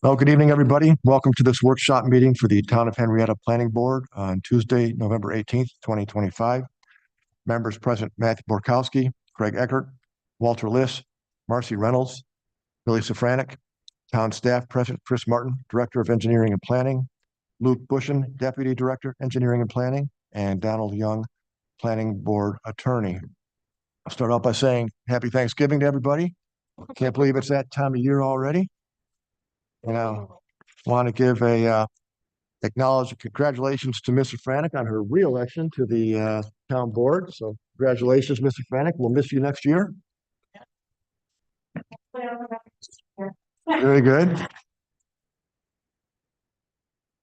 Well, good evening, everybody. Welcome to this workshop meeting for the Town of Henrietta Planning Board on Tuesday, November 18th, 2025. Members present: Matthew Borkowski, Craig Eckert, Walter Liss, Marcy Reynolds, Billy Safranek. Town staff present: Chris Martin, Director of Engineering and Planning, Luke Bushin, Deputy Director, Engineering and Planning, and Donald Young, Planning Board Attorney. I'll start out by saying happy Thanksgiving to everybody. Can't believe it's that time of year already. And I want to give a acknowledge congratulations to Mr. Franek on her re-election to the town board. So congratulations, Mr. Franek. We'll miss you next year. Very good.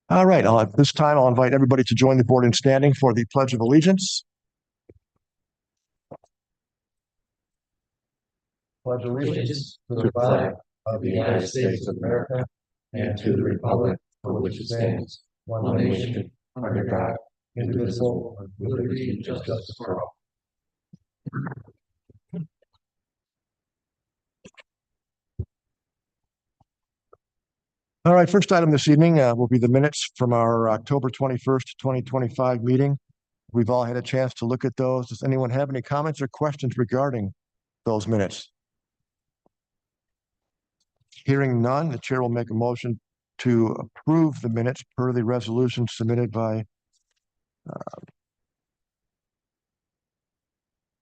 All right. At this time, I'll invite everybody to join the board in standing for the Pledge of Allegiance. Pledge allegiance to the flag of the United States of America and to the republic for which it stands, one nation, under God, indivisible, with liberty and justice for all. All right, first item this evening will be the minutes from our October 21st, 2025 meeting. We've all had a chance to look at those. Does anyone have any comments or questions regarding those minutes? Hearing none, the chair will make a motion to approve the minutes per the resolution submitted by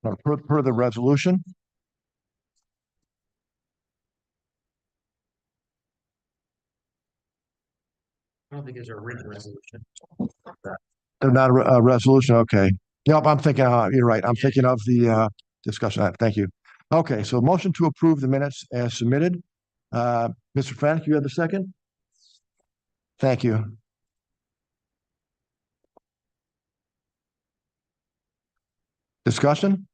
per the resolution. I don't think there's a written resolution. They're not a resolution. Okay. Yep, I'm thinking, you're right. I'm thinking of the discussion. Thank you. Okay, so motion to approve the minutes as submitted. Mr. Franek, you have the second? Thank you. Discussion?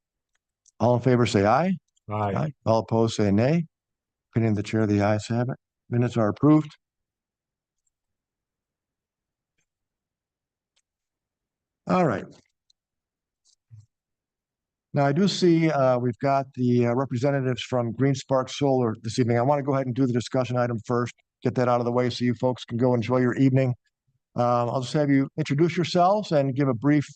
All in favor say aye. Aye. All opposed say nay. Opinion of the chair, the ayes have it. Minutes are approved. All right. Now, I do see we've got the representatives from Green Spark Solar this evening. I want to go ahead and do the discussion item first, get that out of the way so you folks can go enjoy your evening. I'll just have you introduce yourselves and give a brief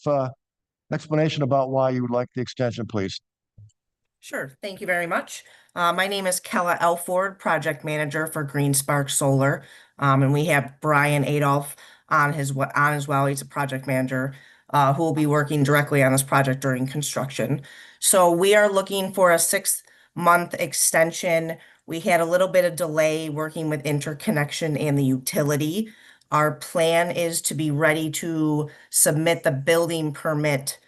explanation about why you would like the extension, please. Sure. Thank you very much. My name is Kella Elford, Project Manager for Green Spark Solar. And we have Brian Adolph on as well. He's a project manager who will be working directly on this project during construction. So we are looking for a 6-month extension. We had a little bit of delay working with interconnection and the utility. Our plan is to be ready to submit the building permit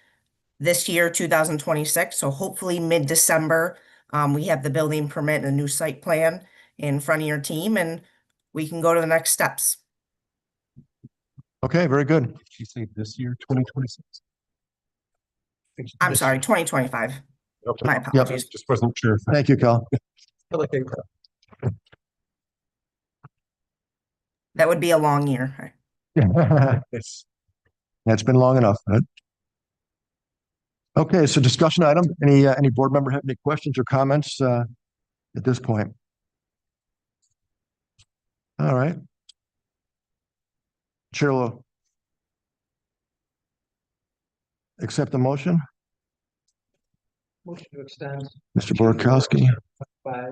this year, 2026. So hopefully mid-December, we have the building permit and a new site plan in front of your team, and we can go to the next steps. Okay, very good. Did you say this year, 2026? I'm sorry, 2025. Okay. My apologies. Just wasn't sure. Thank you, Cal. That would be a long year. That's been long enough. Right? Okay, so discussion item. Any board member have any questions or comments at this point? All right. Chair will accept the motion. Motion to extend. Mr. Borkowski, 5.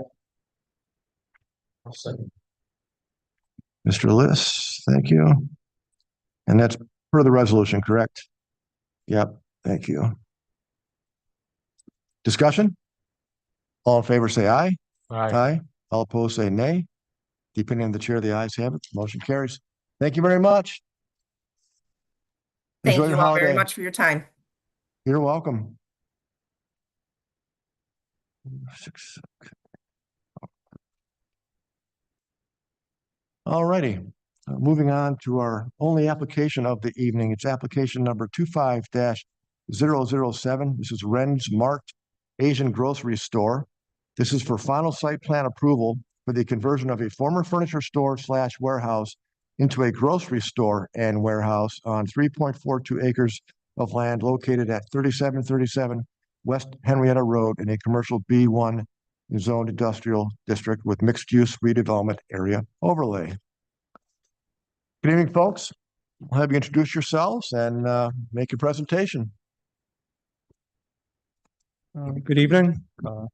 I'll second. Mr. Liss, thank you. And that's per the resolution, correct? Yep, thank you. Discussion? All in favor say aye. Aye. All opposed say nay. The opinion of the chair, the ayes have it. Motion carries. Thank you very much. Thank Enjoy you your all holiday. very much for your time. You're welcome. All righty. Moving on to our only application of the evening. It's application number 25-007. This is Ren's Mart Asian Grocery Store. This is for final site plan approval for the conversion of a former furniture store / warehouse into a grocery store and warehouse on 3.42 acres of land located at 3737 West Henrietta Road in a commercial B1 zoned industrial district with mixed-use redevelopment area overlay. Good evening, folks. I'll have you introduce yourselves and make your presentation. Good evening.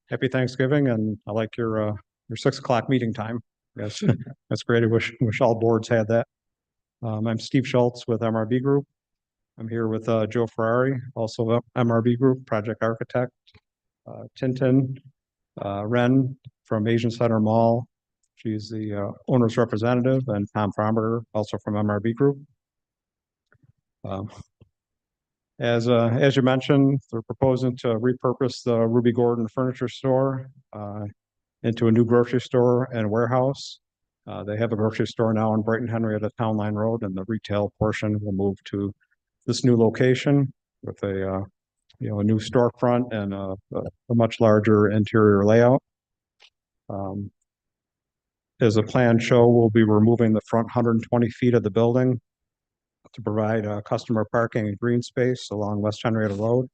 Happy Thanksgiving, and I like your 6 o'clock meeting time. Yes, that's great. I wish all boards had that. I'm Steve Schultz with MRB Group. I'm here with Joe Ferrari, also of MRB Group, project architect. Tintin Ren from Asian Center Mall. She's the owner's representative, and Tom Farmer, also from MRB Group. As you mentioned, they're proposing to repurpose the Ruby Gordon Furniture Store into a new grocery store and warehouse. They have a grocery store now in Brighton Henrietta Town Line Road, and the retail portion will move to this new location with a new storefront and a much larger interior layout. As the plan show, we'll be removing the front 120 feet of the building to provide customer parking and green space along West Henrietta Road.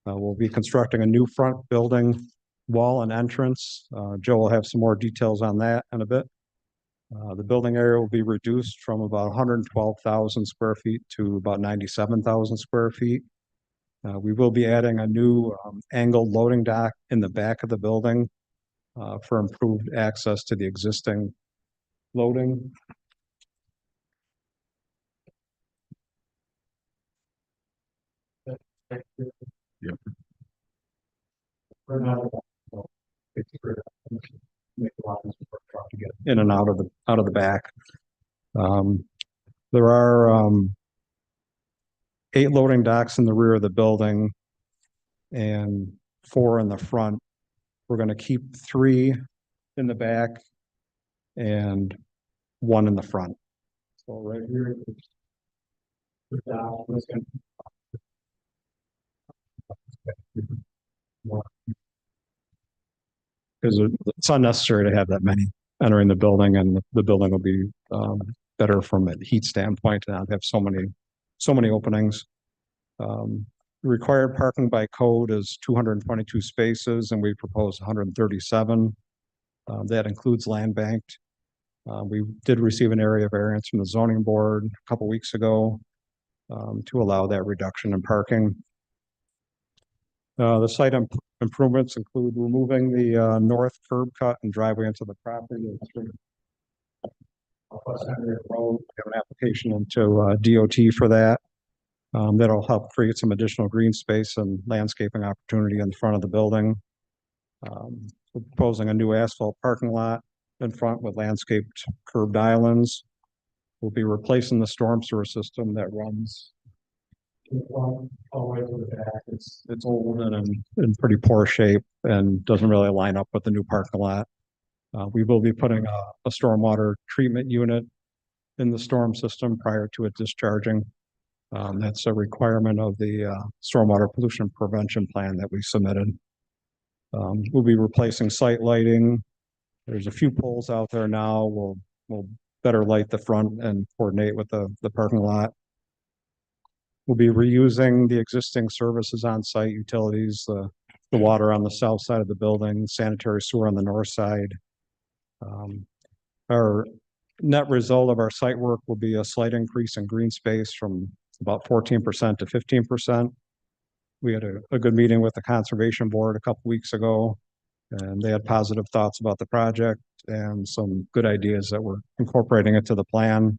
We'll be constructing a new front building wall and entrance. Joe will have some more details on that in a bit. The building area will be reduced from about 112,000 square feet to about 97,000 square feet. We will be adding a new angled loading dock in the back of the building for improved access to the existing loading. Yep. In and out of the back. There are 8 loading docks in the rear of the building and 4 in the front. We're going to keep 3 in the back and 1 in the front. So right here. Because it's unnecessary to have that many entering the building, and the building will be better from a heat standpoint to not have so many openings. Required parking by code is 222 spaces, and we propose 137. That includes land banked. We did receive an area variance from the zoning board a couple weeks ago to allow that reduction in parking. The site improvements include removing the north curb cut and driveway into the property. We have an application into DOT for that. That'll help create some additional green space and landscaping opportunity in front of the building. We're proposing a new asphalt parking lot in front with landscaped curbed islands. We'll be replacing the storm sewer system that runs all the way to the back. It's old and in pretty poor shape and doesn't really line up with the new parking lot. We will be putting a stormwater treatment unit in the storm system prior to it discharging. That's a requirement of the stormwater pollution prevention plan that we submitted. We'll be replacing site lighting. There's a few poles out there now. We'll better light the front and coordinate with the parking lot. We'll be reusing the existing services on site, utilities, the water on the south side of the building, sanitary sewer on the north side. Our net result of our site work will be a slight increase in green space from about 14% to 15%. We had a good meeting with the Conservation Board a couple weeks ago, and they had positive thoughts about the project and some good ideas that we're incorporating into the plan.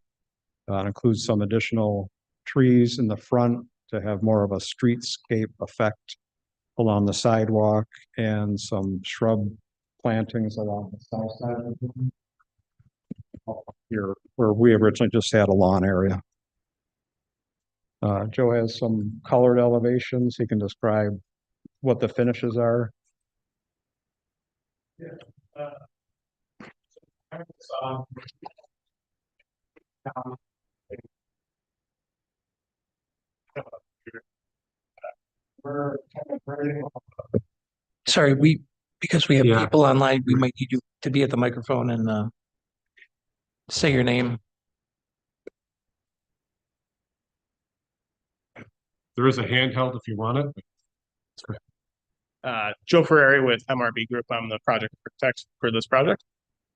It includes some additional trees in the front to have more of a streetscape effect along the sidewalk, and some shrub plantings along the south side of the building. Here, where we originally just had a lawn area. Joe has some colored elevations. He can describe what the finishes are. Yeah. Sorry, because we have Yeah. people online, we might need you to be at the microphone and say your name. There is a handheld if you want it. Joe Ferrari with MRB Group. I'm the project architect for this project.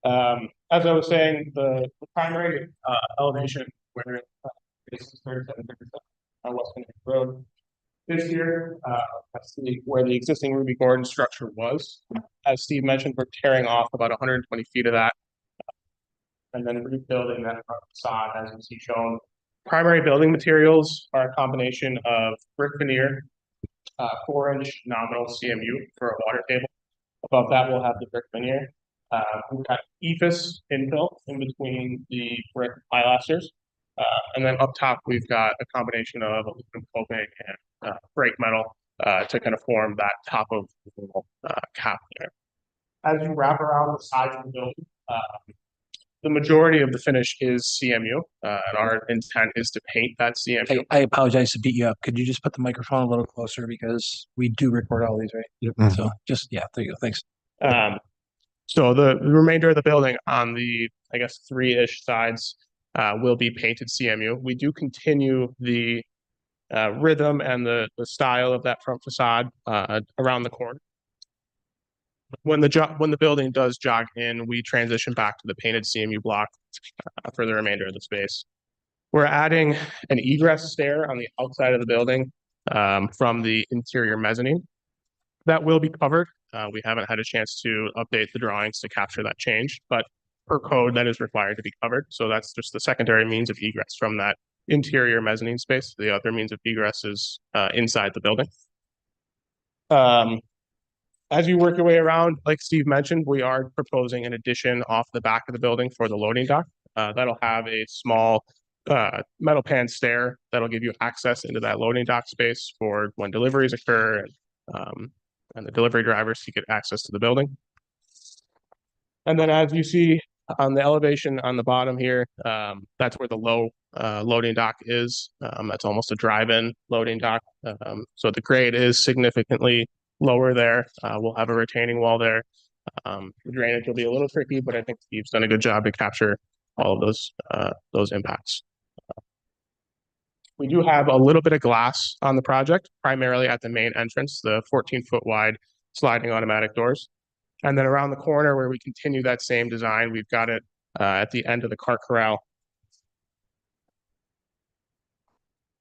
As I was saying, the primary elevation where it's 37 on West Connect Road this year, that's where the existing Ruby Gordon structure was. As Steve mentioned, we're tearing off about 120 feet of that and then rebuilding that front facade as you see shown. Primary building materials are a combination of brick veneer, 4-inch nominal CMU for a water table. Above that, we'll have the brick veneer. We've got EIFS infill in between the brick pilasters. And then up top, we've got a combination of aluminum coping and brake metal to kind of form that top of the cap there. As you wrap around the sides of the building, the majority of the finish is CMU, and our intent is to paint that CMU. I apologize to beat you up. Could you just put the microphone a little closer because we do record all these, right? Mhm. So just, yeah, there you go. Thanks. So the remainder of the building on the, I guess, 3-ish sides will be painted CMU. We do continue the rhythm and the style of that front facade around the corner. When the building does jog in, we transition back to the painted CMU block for the remainder of the space. We're adding an egress stair on the outside of the building from the interior mezzanine. That will be covered. We haven't had a chance to update the drawings to capture that change, but per code that is required to be covered. So that's just the secondary means of egress from that interior mezzanine space. The other means of egress is inside the building. As you work your way around, like Steve mentioned, we are proposing an addition off the back of the building for the loading dock. That'll have a small metal pan stair that'll give you access into that loading dock space for when deliveries occur and the delivery drivers to get access to the building. And then as you see on the elevation on the bottom here, that's where the low loading dock is. That's almost a drive-in loading dock. So the grade is significantly lower there. We'll have a retaining wall there. The drainage will be a little tricky, but I think Steve's done a good job to capture all of those impacts. We do have a little bit of glass on the project, primarily at the main entrance, the 14-foot wide sliding automatic doors. And then around the corner where we continue that same design, we've got it at the end of the cart corral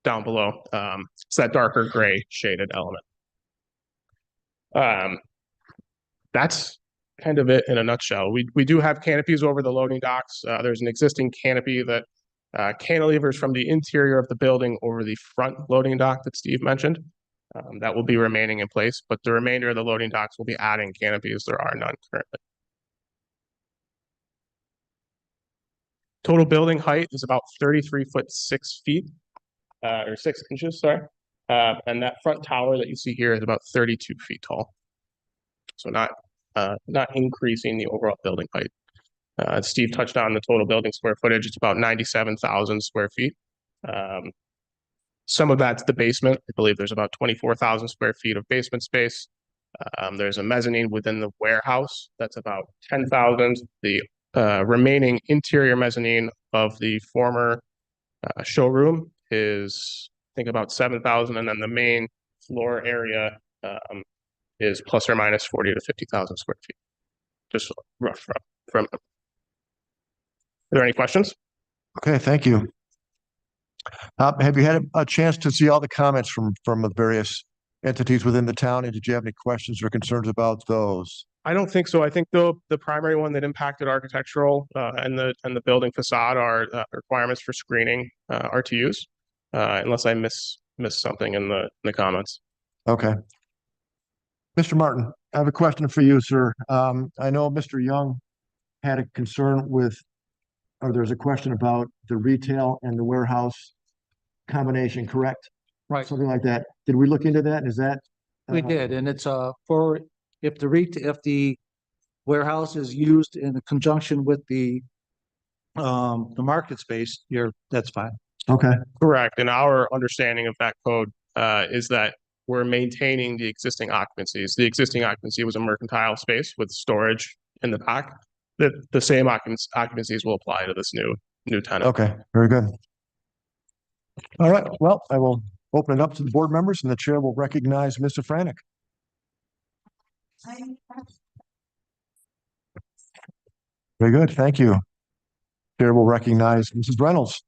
down below. It's that darker gray shaded element. That's kind of it in a nutshell. We do have canopies over the loading docks. There's an existing canopy that cantilevers from the interior of the building over the front loading dock that Steve mentioned. That will be remaining in place, but the remainder of the loading docks will be adding canopies. There are none currently. Total building height is about 33 foot 6 feet, or 6 inches, sorry. And that front tower that you see here is about 32 feet tall. So not increasing the overall building height. Steve touched on the total building square footage. It's about 97,000 square feet. Some of that's the basement. I believe there's about 24,000 square feet of basement space. There's a mezzanine within the warehouse. That's about 10,000. The remaining interior mezzanine of the former showroom is, I think, about 7,000. And then the main floor area is plus or minus 40 to 50,000 square feet. Just rough from. Are there any questions? Okay, thank you. Have you had a chance to see all the comments from the various entities within the town? And did you have any questions or concerns about those? I don't think so. I think the primary one that impacted architectural and the building facade are requirements for screening RTUs, unless I missed something in the comments. Okay. Mr. Martin, I have a question for you, sir. I know Mr. Young had a concern with, or there's a question about the retail and the warehouse combination, correct? Right, Something like that. Did we look into that? Is that? we did, and it's for if the warehouse is used in conjunction with the market space, that's fine. Okay, Correct. And our understanding of that code is that we're maintaining the existing occupancies. The existing occupancy was a mercantile space with storage in the back. The same occupancies will apply to this new tenant. okay, very good. All right, well, I will open it up to the board members and the chair will recognize Mr. Franek. Very good, thank you. Chair will recognize Mrs. Reynolds.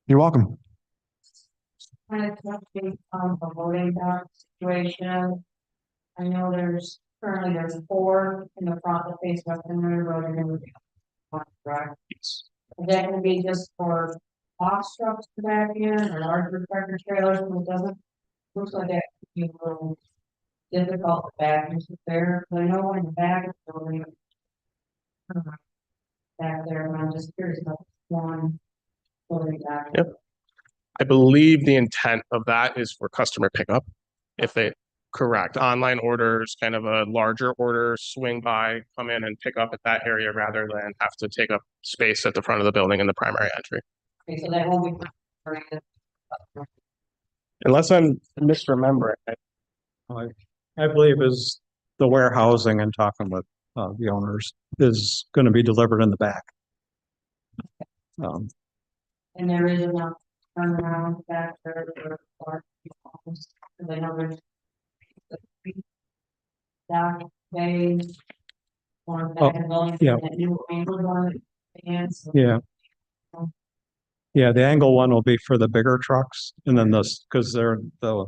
You're welcome. Kind of touching on the loading dock situation. I know there's 4 in the front that face Western Road and then one correct. Is that gonna be just for box trucks to back in or larger tractor trailers? It doesn't, looks like that could be a little difficult to back into there. But I know in the back of the building. Back there, and I'm just curious about one loading dock. Yep. I believe the intent of that is for customer pickup. If they, correct, online orders, kind of a larger order, swing by, come in and pick up at that area rather than have to take up space at the front of the building in the primary entry. Okay, so that won't be. Unless I'm misremembering. I believe is the warehousing and talking with the owners is going to be delivered in the back. And there is enough turnaround back there for because I know there's. Dock bays. One back in the building, yeah. that new angled one, and so. Yeah. Yeah, the angle one will be for the bigger trucks and then this, because they're the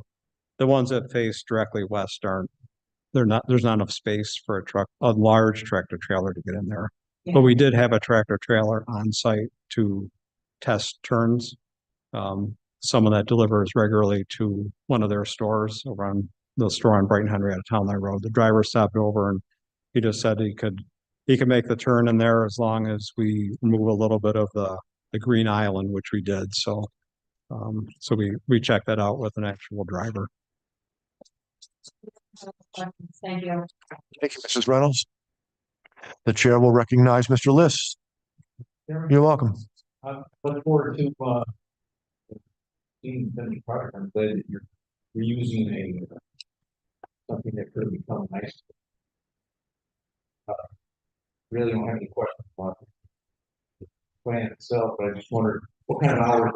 ones that face directly west aren't, there's not enough space for a large tractor trailer to get in there. Yeah. But we did have a tractor trailer on site to test turns. Someone that delivers regularly to one of their stores around the store on Brighton Henrietta Town Line Road. The driver stopped over and he just said he could make the turn in there as long as we remove a little bit of the green island, which we did. So, so we checked that out with an actual driver. Thank you. Thank you, Mrs. Reynolds. The chair will recognize Mr. List. You're welcome. Look forward to, seeing the product. I'm glad that you're using something that could become nice. Really don't have any questions about the plan itself, but I just wondered what kind of hours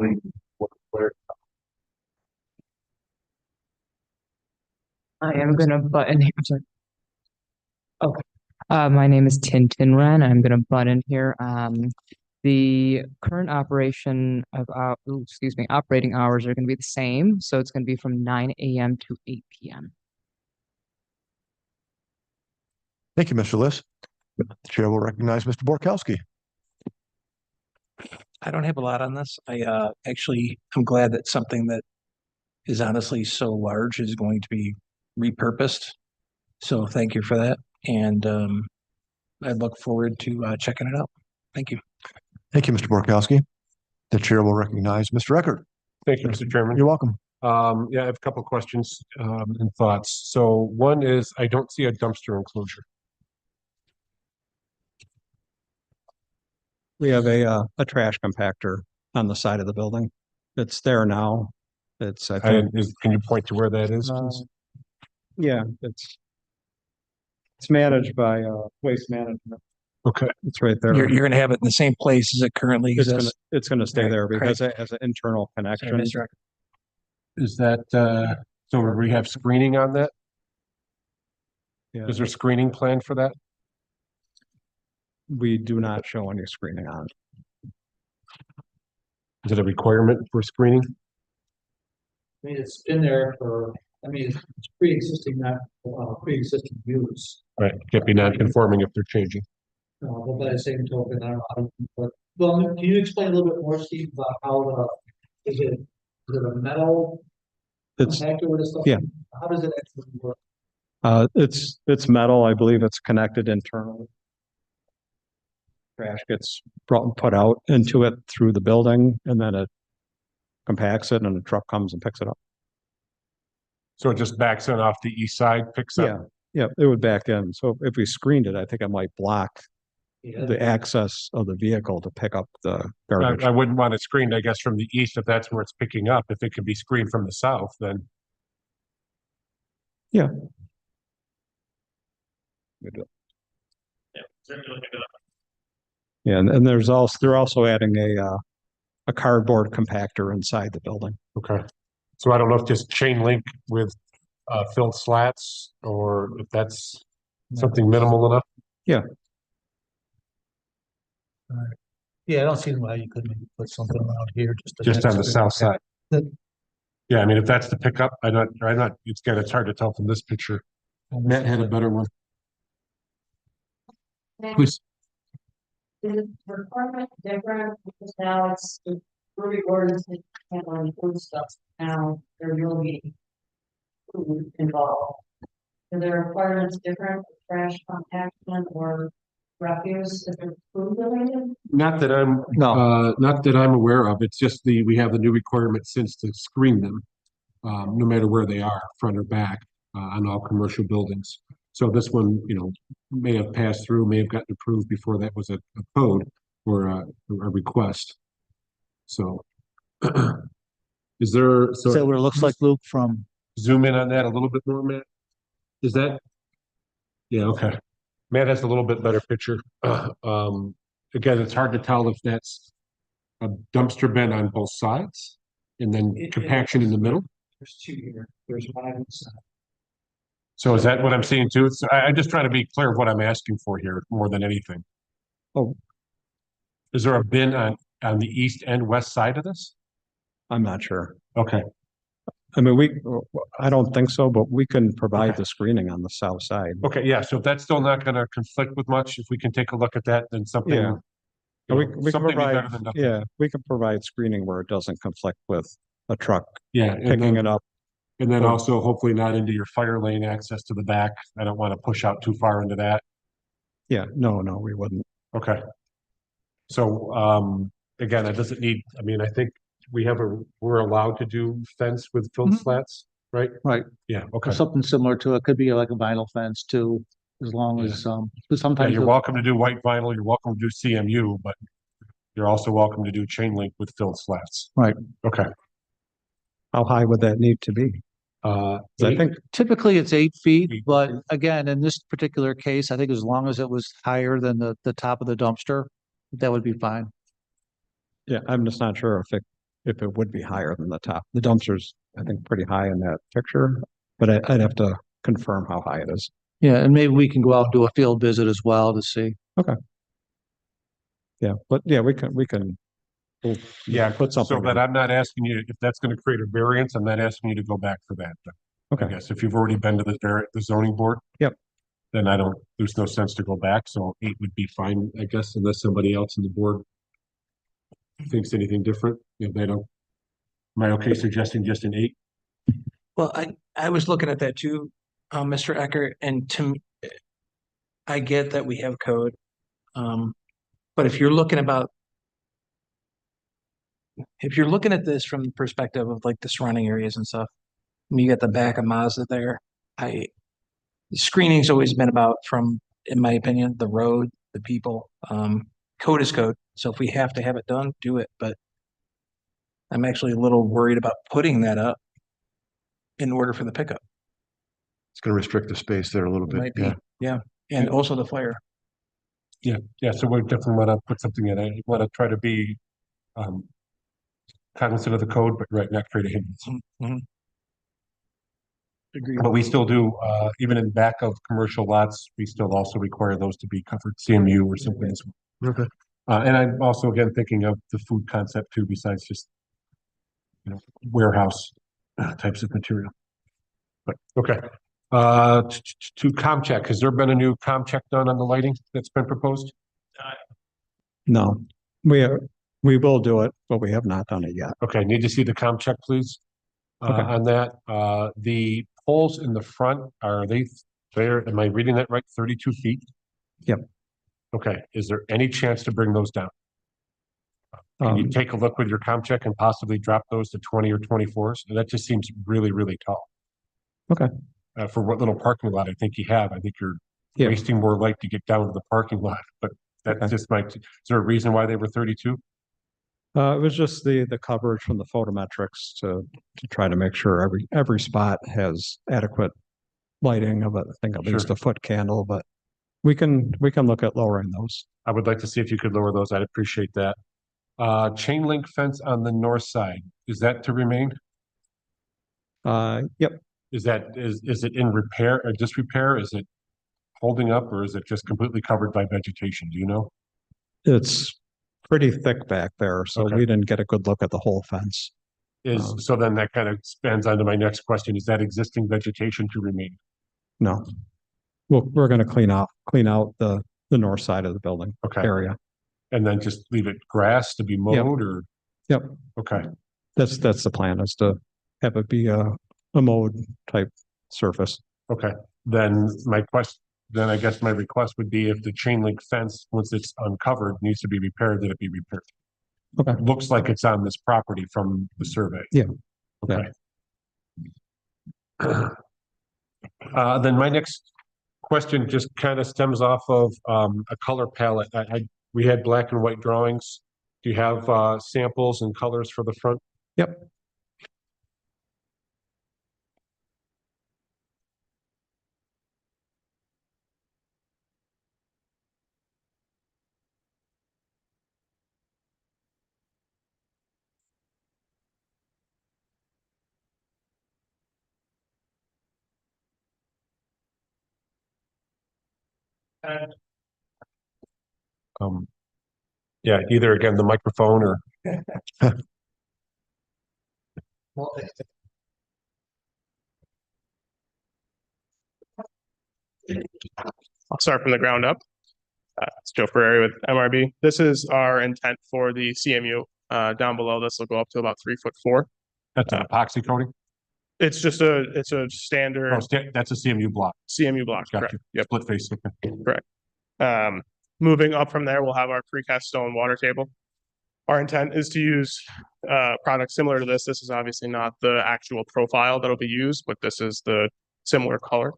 where I am gonna button here. I'm sorry. Okay. My name is Tintin Ren. I'm gonna button here. The current operation of operating hours are gonna be the same. So it's gonna be from 9 a.m. to 8 p.m. Thank you, Mr. List. The chair will recognize Mr. Borkowski. I don't have a lot on this. I'm glad that something that is honestly so large is going to be repurposed. So thank you for that. And I look forward to checking it out. Thank you. Thank you, Mr. Borkowski. The chair will recognize Mr. Eckert. Thank you, Mr. Chairman. You're welcome. Yeah, I have a couple of questions and thoughts. So one is, I don't see a dumpster enclosure. We have a trash compactor on the side of the building. It's there now. It's, I think, Can you point to where that is, please? yeah, it's managed by Waste Management. Okay. It's right there. You're going to have it in the same place as it currently exists. It's gonna stay Right, there because right. it has an internal Sorry, connection. Mr. Eckert. Is that, so we have screening on that? Yeah, Is there screening plan for that? we do not show any screening on it. Is it a requirement for screening? I mean, it's been there for, it's pre-existing, not, pre-existing use. Right, can't be non-conforming if they're changing. But by the same token, I don't, but, well, can you explain a little bit more, Steve, about how is it a metal It's, compactor with this stuff? yeah. How does it actually work? it's metal. I believe it's connected internally. Trash gets put out into it through the building and then it compacts it and a truck comes and picks it up. So it just backs in off the east side, picks up? Yeah, yeah, it would back in. So if we screened it, I think it might block the access of the vehicle to pick up the garbage. I wouldn't want it screened, I guess, from the east if that's where it's picking up. If it could be screened from the south, then. Yeah. Yeah, certainly look into that. Yeah, and they're also adding a cardboard compactor inside the building. Okay. So I don't know if just chain link with filled slats, or if that's something minimal enough? Yeah, I don't see why you couldn't maybe put something around here. Just on the south side. That- Yeah, I mean, if that's the pickup, I'm not, it's hard to tell from this picture. Matt had a better one. Please. Is the requirement different because now it's the brewery ordinance that can't really food stuff, now there will be food involved. Are there requirements different, for trash compaction or refuse, if it's food related? Not that I'm, not that I'm aware of. It's just we have the new requirement since to screen them, no matter where they are, front or back, on all commercial buildings. So this one, may have passed through, may have gotten approved before that was a code or a request. So is there, Is that what it looks like, Luke, from? zoom in on that a little bit more, Matt? Is that? Yeah, okay. Matt has a little bit better picture. Again, it's hard to tell if that's a dumpster bin on both sides and then compaction in the middle. There's two here. There's one on each side. So is that what I'm seeing too? I'm just trying to be clear of what I'm asking for here more than anything. Oh. Is there a bin on the east and west side of this? I'm not sure. Okay, I mean, I don't think so, but we can provide the screening on the south side. okay, yeah, so if that's still not gonna conflict with much, if we can take a look at that, then something. Yeah. We can something be better provide, than nothing. yeah, we can provide screening where it doesn't conflict with a truck Yeah, and picking then, it up. and then or- also hopefully not into your fire lane access to the back. I don't want to push out too far into that. Yeah, no, we wouldn't. Okay. So, again, it doesn't need, I mean, I think we're allowed to do fence with filled Mhm. slats, right? Right. Yeah, okay. Or something similar to it. Could be like a vinyl fence too, as long as, because Yeah, sometimes. you're welcome to do white vinyl, you're welcome to do CMU, but you're also welcome to do chain link with filled slats. Right. Okay. How high would that need to be? I think, Typically, it's 8 feet, 8 but again, in this particular case, I think as long as it was higher than the top of the dumpster, that would be fine. yeah, I'm just not sure if it would be higher than the top. The dumpster's, I think, pretty high in that picture, but I'd have to confirm how high it is. Yeah, and maybe we can go out and do a field visit as well to see. Yeah, but yeah, we can, we'll Yeah, put so something. that in. I'm not asking you, if that's gonna create a variance, I'm not asking you to go back for that. Then. I Okay, guess if you've already been to the zoning board. Yep. Then there's no sense to go back, so 8 would be fine, I guess, unless somebody else in the board thinks anything different, if they don't. Am I okay suggesting just an 8? Well, I was looking at that too, Mr. Eckert, and I get that we have code. But if you're looking at this from the perspective of like the surrounding areas and stuff, and you got the back of Mazda there, screening's always been about, from, in my opinion, the road, the people. Code is code. So if we have to have it done, do it. But I'm actually a little worried about putting that up in order for the pickup. It's gonna restrict the space there a little It bit. might be, Yeah. yeah. And also the fire. Yeah, so we definitely want to put something in. I want to try to be cognizant of the code, but right, not create a hindrance. Mhm. Agreed. But we still do, even in back of commercial lots, we still also require those to be covered CMU or something as well. Okay. And I'm also again thinking of the food concept too, besides just, warehouse types of material. But, okay. To ComCheck, has there been a new ComCheck done on the lighting that's been proposed? No, we will do it, but we have not done it yet. Okay, need to see the ComCheck, please. Okay. On that, the poles in the front, are they there? Am I reading that right? 32 feet? Yep. Okay, is there any chance to bring those down? Can you take a look with your ComCheck and possibly drop those to 20 or 24s? That just seems really, really tall. Okay. For what little parking lot I think you have, I think you're Yeah. wasting more light to get down to the parking lot, but that's Okay. just is there a reason why they were 32? It was just the coverage from the photometrics to try to make sure every spot has adequate lighting of, I think, at least Sure. a foot candle, but we can look at lowering those. I would like to see if you could lower those. I'd appreciate that. Chain link fence on the north side, is that to remain? Yep, is it in repair or disrepair? Is it holding up or is it just completely covered by vegetation? Do you know? It's pretty thick back there, so Okay. we didn't get a good look at the whole fence. So then that kind of spans onto my next question. Is that existing vegetation to remain? No. We're gonna clean out the north side of the building Okay. area. And then just leave it grass to be mowed or? Yep, Okay, that's the plan, is to have it be a mowed type surface. okay. Then I guess my request would be if the chain link fence, once it's uncovered, needs to be repaired, that it be repaired. Okay. Looks like it's on this property from the survey. Yeah. Okay. Then my next question just kind of stems off of a color palette. We had black and white drawings. Do you have samples and colors for the front? Yep. Um, yeah, either again, the microphone or, I'll start from the ground up. It's Joe Ferrari with MRB. This is our intent for the CMU. Down below this will go up to about 3'4". that's an epoxy coating? It's just it's a standard That's a CMU block. CMU block. Got Correct. you. Yep. Split face. Correct. Moving up from there, we'll have our precast stone water table. Our intent is to use products similar to this. This is obviously not the actual profile that'll be used, but this is the similar color.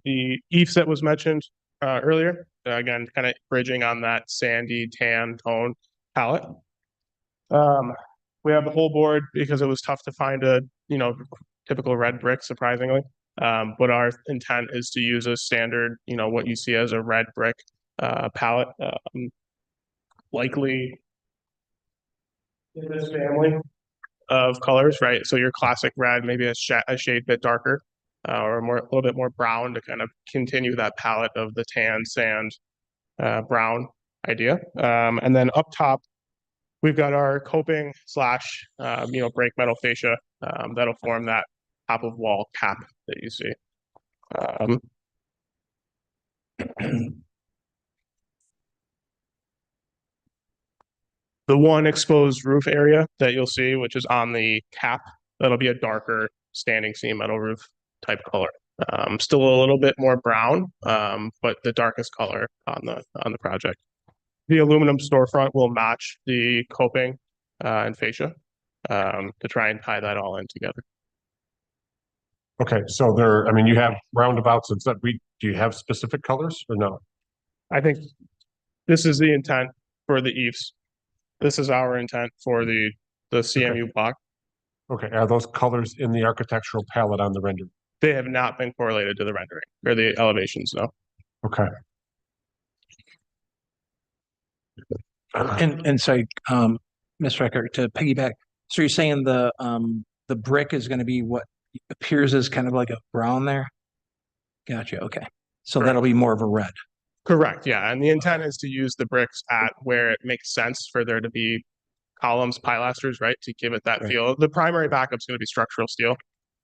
The eaves that was mentioned earlier, again, kind of bridging on that sandy tan tone palette. We have the whole board because it was tough to find a typical red brick, surprisingly. But our intent is to use a standard, what you see as a red brick palette, likely in this family of colors, right? So your classic red, maybe a shade bit darker, or a little bit more brown to kind of continue that palette of the tan, sand, brown idea. And then up top, we've got our coping slash, break metal fascia that'll form that top of wall cap that you see. The one exposed roof area that you'll see, which is on the cap, that'll be a darker standing seam metal roof type color. Still a little bit more brown, but the darkest color on the project. The aluminum storefront will match the coping and fascia to try and tie that all in together. Okay, so you have roundabouts and stuff. Do you have specific colors or no? I think this is the intent for the eaves. This is our intent for the CMU block. Okay, are those colors in the architectural palette on the render? They have not been correlated to the rendering or the elevations, no. Okay. And sorry, Mr. Eckert, to piggyback, so you're saying the brick is gonna be what appears as kind of like a brown there? Gotcha, okay. So Correct. that'll be more of a red. Correct, yeah, and the intent is to use the bricks at where it makes sense for there to be columns, pilasters, right, to give it that Right. feel. The primary backup's gonna be structural steel.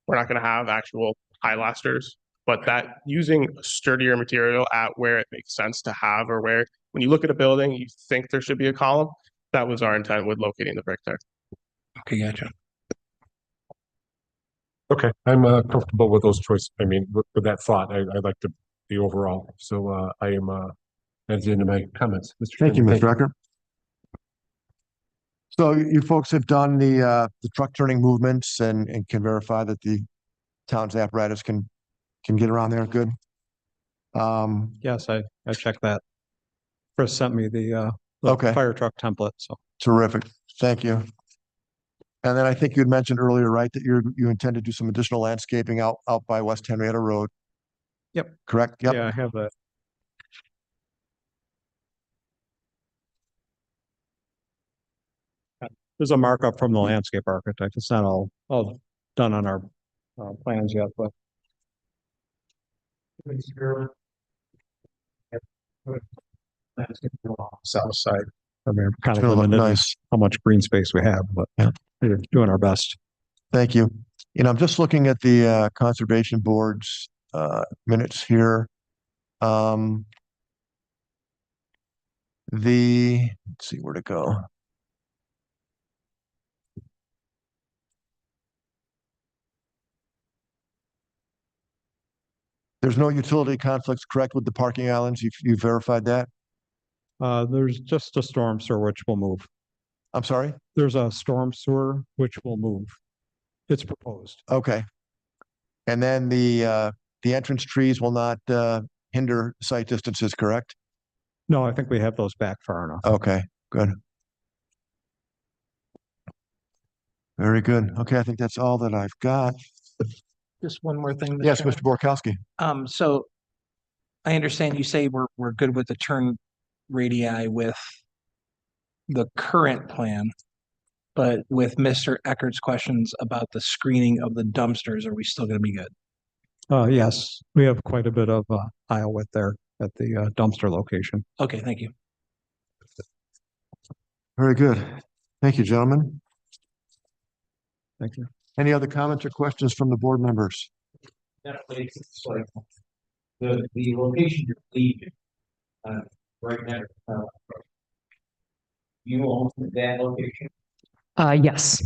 We're not gonna have actual pilasters, but that using a sturdier material at where it makes sense to have, or where, when you look at a building, you think there should be a column, that was our intent with locating the brick there. Okay, gotcha. Okay, I'm comfortable with those choices. I mean, with that thought, I like the overall. So I am that's the end of my comments. Mr. Thank you, Chairman. Mr. Ecker. So you folks have done the truck turning movements and can verify that the town's apparatus can get around there. Good. Yes, I checked that. Chris sent me the Okay. fire truck template, so. Terrific. Thank you. And then I think you'd mentioned earlier, right, that you intend to do some additional landscaping out by West Henrietta Road. Yep. Correct? Yep. Yeah, I have that. there's a markup from the landscape architect. It's not all done on our plans yet, but south side. I mean, kind It's of gonna look limited in nice. how much green space we have, but Yeah. we're doing our best. Thank you. I'm just looking at the Conservation Board's minutes here. Let's see where to go. There's no utility conflicts, correct, with the parking islands? You verified that? There's just a storm sewer which will move. I'm sorry? There's a storm sewer which will move. It's proposed. Okay. And then the entrance trees will not hinder site distances, correct? No, I think we have those back far enough. Okay, good. Very good. Okay, I think that's all that I've got. Just one more thing. Yes, Chairman. Mr. Borkowski. So I understand you say we're good with the turn radii with the current plan, but with Mr. Eckert's questions about the screening of the dumpsters, are we still going to be good? Yes, we have quite a bit of aisle width there at the dumpster location. Okay, thank you. Very good. Thank you, gentlemen. Thank you. Any other comments or questions from the board members? That place is like the location you're leaving, right now. You own that location, Yes.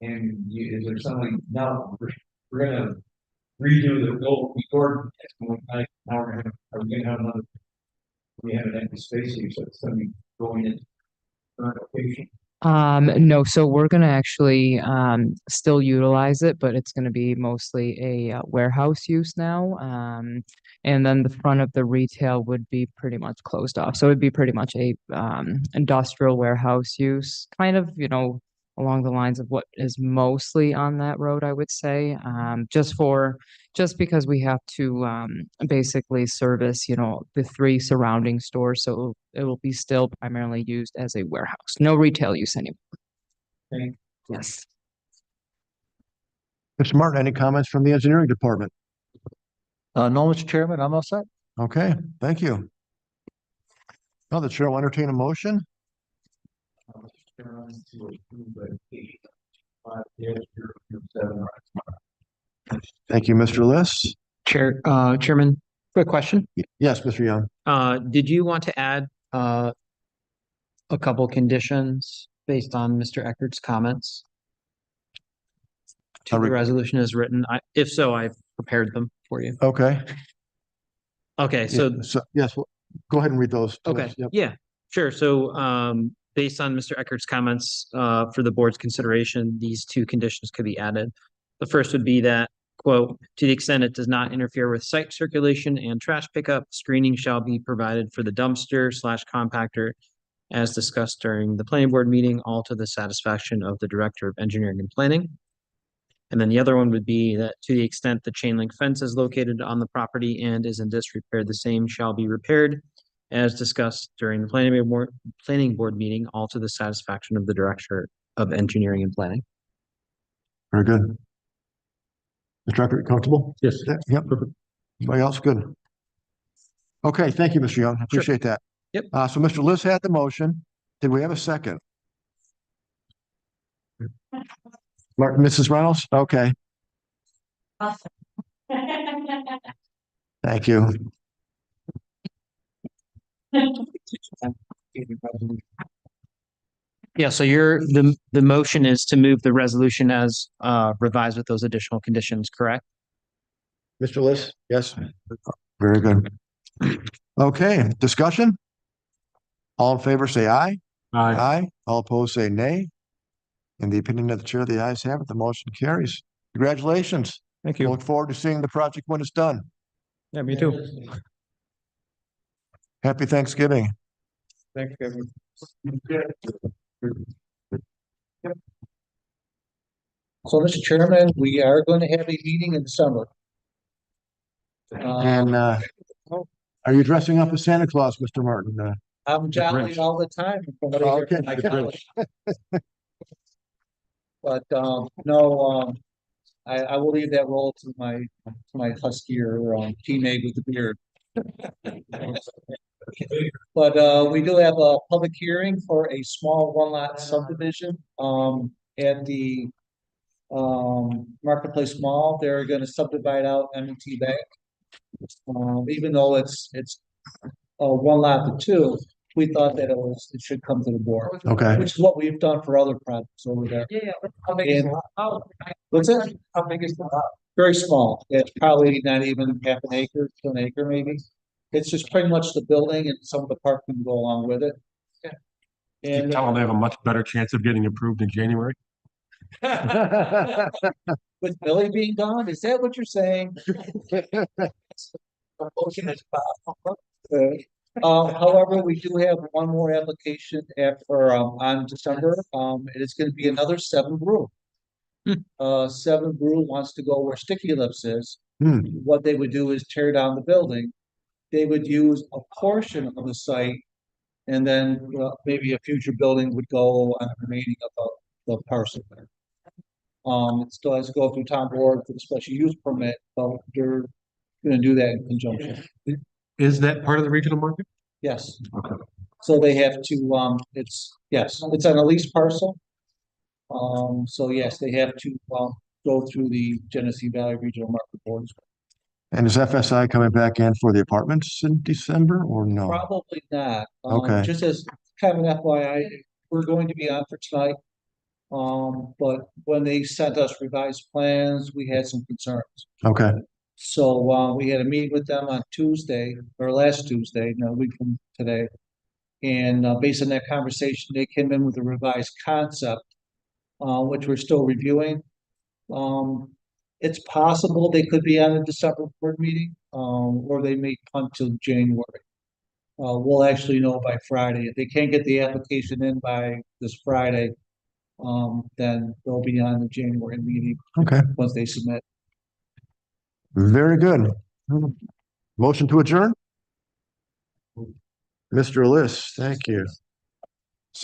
and is there something, now, we're gonna redo the goal, now are we gonna have another? We have an empty space here, so it's gonna be going in current location. No, so we're gonna actually still utilize it, but it's gonna be mostly a warehouse use now. And then the front of the retail would be pretty much closed off. So it'd be pretty much a industrial warehouse use, kind of, along the lines of what is mostly on that road, I would say. Just because we have to basically service, the 3 surrounding stores, so it will be still primarily used as a warehouse. No retail use anymore. Thank Yes. Mr. Martin, any comments from the engineering department? No, Mr. Chairman, I'm all set. Okay, thank you. Now the chair will entertain a motion. Thank you, Mr. Liss. Chairman, quick question. Yes, Mr. Young. Did you want to add a couple conditions based on Mr. Eckert's comments to the resolution as written? If so, I've prepared them for you. Okay. Okay, so yes, go ahead and read those. to okay, us. Yep. yeah, sure. So based on Mr. Eckert's comments for the board's consideration, these 2 conditions could be added. The first would be that, quote, to the extent it does not interfere with site circulation and trash pickup, screening shall be provided for the dumpster/compactor as discussed during the planning board meeting, all to the satisfaction of the Director of Engineering and Planning. And then the other one would be that to the extent the chain link fence is located on the property and is in disrepair, the same shall be repaired as discussed during the planning board meeting, all to the satisfaction of the Director of Engineering and Planning. Very good. Mr. Eckert, comfortable? Yes. Yep. Perfect. Anybody else? Good. Okay, thank you, Mr. Young. I appreciate that. Yep. So Mr. Liss had the motion. Did we have a second? Mrs. Reynolds? Okay, Awesome. thank you. Yeah, so the motion is to move the resolution as revised with those additional conditions, correct? Mr. Liss? Yes. Very good. Okay, discussion? All in favor, say aye. Aye. All opposed, say nay. In the opinion of the chair, the ayes have it. The motion carries. Congratulations. Thank I you. look forward to seeing the project when it's done. Yeah, me too. Happy Thanksgiving. Thanks, Kevin. So, Mr. Chairman, we are going to have a meeting in the summer. And are you dressing up as Santa Claus, Mr. Martin? I'm jolly Grinch. all the time. Okay. but, no, I will leave that role to my huskier, teammate with the beard. But, we do have a public hearing for a small one lot subdivision, at the Marketplace Mall. They're gonna subdivide out M&T Bank. Even though it's one lot to two, we thought that it should come to the board, Okay. which is what we've done for other projects over there. Yeah, how big is And- the lot? What's it? How big is the lot? Very small. It's probably not even half an acre to an acre maybe. It's just pretty much the building and some of the parking go along with it. Yeah. And Tell them they have a much better chance of getting approved in January. with Billy being gone, is that what you're saying? However, we do have one more application after, on December. It is gonna be another Seven Brew. Seven Brew wants to go where Sticky Lips is. Hmm. What they would do is tear down the building. They would use a portion of the site. And then, maybe a future building would go on the remaining of the parcel there. It still has to go through town board for the special use permit, but they're gonna do that in conjunction. Is that part of the regional market? Yes. Okay. So they have to, yes, it's on a lease parcel. So yes, they have to, go through the Genesee Valley Regional Market Board. And is FSI coming back in for the apartments in December or no? Probably not. Okay. Just as kind of an FYI, we're going to be on for tonight. But when they sent us revised plans, we had some concerns. Okay. So, we had a meeting with them on Tuesday, or last Tuesday, no, a week from today. And, based on that conversation, they came in with a revised concept, which we're still reviewing. It's possible they could be on a December board meeting, or they may punt till January. We'll actually know by Friday. If they can't get the application in by this Friday, then they'll be on the January meeting Okay. once they submit. Very good. Motion to adjourn? Mr. List, thank you.